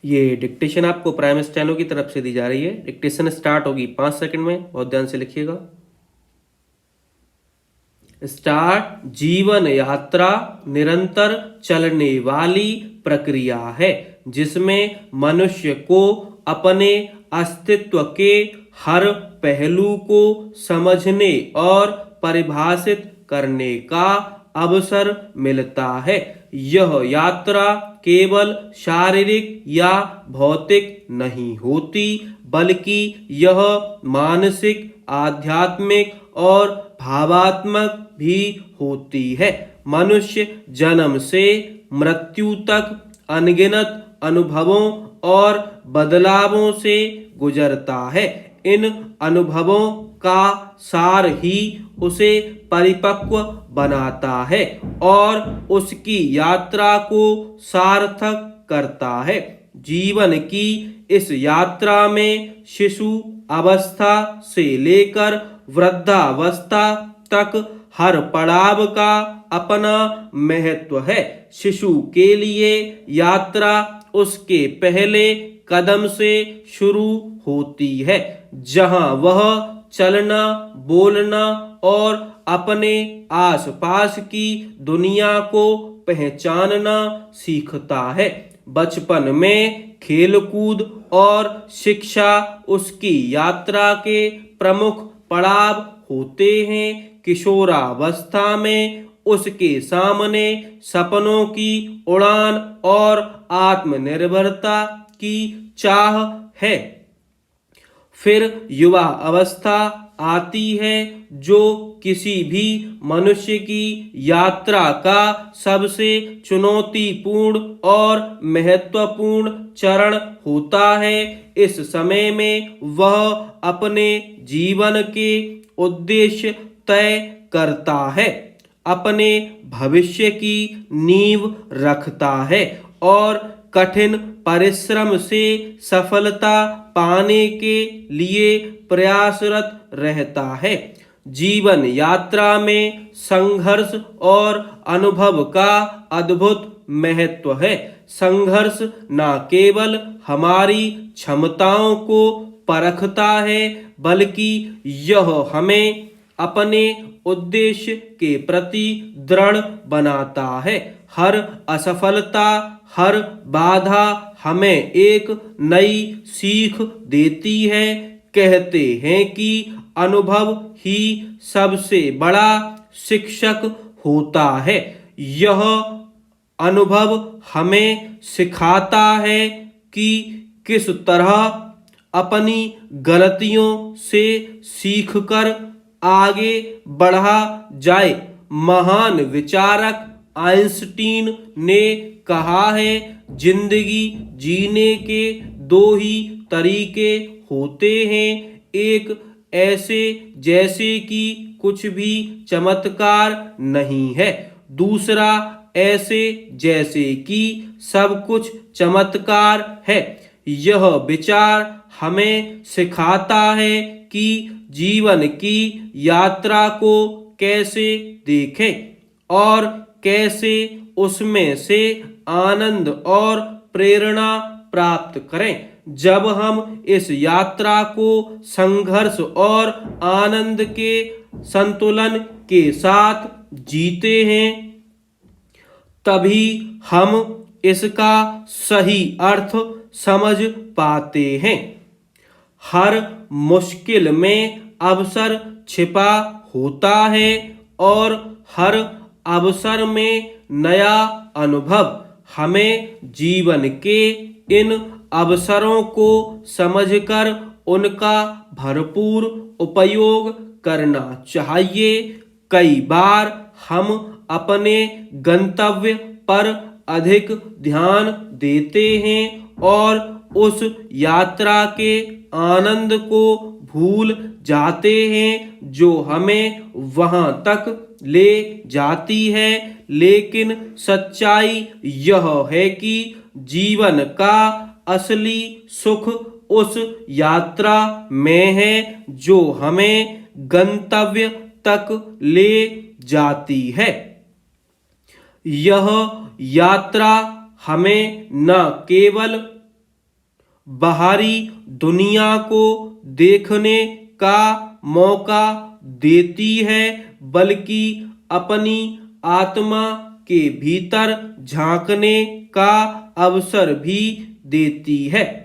ये डिक्टेशन आपको prime steno की तरफ से दी जा रही है। डिक्टेशन स्टार्ट होगी 5 सेकंड में, बहुत ध्यान से लिखिएगा। स्टार्ट। जीवन यात्रा निरंतर चलने वाली प्रक्रिया है जिसमें मनुष्य को अपने अस्तित्व के हर पहलू को समझने और परिभाषित करने का अवसर मिलता है। यह यात्रा केवल शारीरिक या भौतिक नहीं होती, बल्कि यह मानसिक, आध्यात्मिक और भावात्मक भी होती है। मनुष्य जन्म से मृत्यु तक अनगिनत अनुभवों और बदलावों से गुजरता है। इन अनुभवों का सार ही उसे परिपक्व बनाता है और उसकी यात्रा को सार्थक करता है। जीवन की इस यात्रा में शिशु अवस्था से लेकर वृद्धावस्था तक हर पड़ाव का अपना महत्व है। शिशु के लिए यात्रा उसके पहले कदम से शुरू होती है, जहां वह चलना, बोलना और अपने आसपास की दुनिया को पहचानना सीखता है। बचपन में खेलकूद और शिक्षा उसकी यात्रा के प्रमुख पड़ाव होते हैं। किशोरावस्था में उसके सामने सपनों की उड़ान और आत्मनिर्भरता की चाह है। फिर युवा अवस्था आती है, जो किसी भी मनुष्य की यात्रा का सबसे चुनौतीपूर्ण और महत्वपूर्ण चरण होता है। इस समय में वह अपने जीवन के उद्देश्य तय करता है, अपने भविष्य की नींव रखता है और कठिन परिश्रम से सफलता पाने के लिए प्रयासरत रहता है। जीवन यात्रा में संघर्ष और अनुभव का अद्भुत महत्व है। संघर्ष न केवल हमारी क्षमताओं को परखता है, बल्कि यह हमें अपने उद्देश्य के प्रति दृढ़ बनाता है। हर असफलता, हर बाधा हमें एक नई सीख देती है। कहते हैं कि अनुभव ही सबसे बड़ा शिक्षक होता है। यह अनुभव हमें सिखाता है कि किस तरह अपनी गलतियों से सीखकर आगे बढ़ा जाए। महान विचारक आइंस्टीन ने कहा है, जिंदगी जीने के दो ही तरीके होते हैं, एक ऐसे जैसे कि कुछ भी चमत्कार नहीं है, दूसरा ऐसे जैसे कि सब कुछ चमत्कार है। यह विचार हमें सिखाता है कि जीवन की यात्रा को कैसे देखें और कैसे उसमें से आनंद और प्रेरणा प्राप्त करें। जब हम इस यात्रा को संघर्ष और आनंद के संतुलन के साथ जीते हैं, तभी हम इसका सही अर्थ समझ पाते हैं। हर मुश्किल में अवसर छिपा होता है और हर अवसर में नया अनुभव। हमें जीवन के इन अवसरों को समझकर उनका भरपूर उपयोग करना चाहिए। कई बार हम अपने गंतव्य पर अधिक ध्यान देते हैं और उस यात्रा के आनंद को भूल जाते हैं जो हमें वहां तक ले जाती है। लेकिन सच्चाई यह है कि जीवन का असली सुख उस यात्रा में है जो हमें गंतव्य तक ले जाती है। यह यात्रा हमें न केवल बाहरी दुनिया को देखने का मौका देती है, बल्कि अपनी आत्मा के भीतर झांकने का अवसर भी देती है।